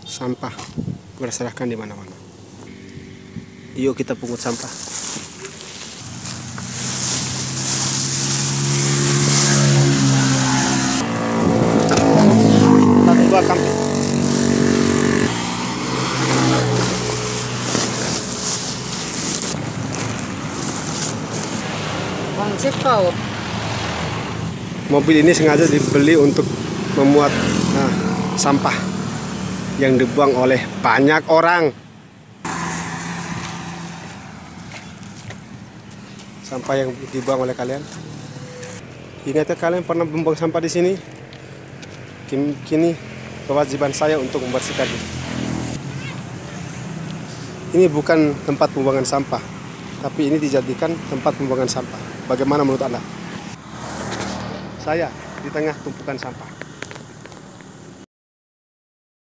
Sampah berserakan di mana-mana. Yuk kita pungut sampah. Satu dua kami. Mobil ini sengaja dibeli untuk memuat sampah yang dibuang oleh banyak orang. Sampah yang dibuang oleh kalian. Ingat kalian pernah membuang sampah di sini? Kini kewajiban saya untuk membersihkan. Ini bukan tempat pembuangan sampah, tapi ini dijadikan tempat pembuangan sampah. Bagaimana menurut Anda? Saya di tengah tumpukan sampah.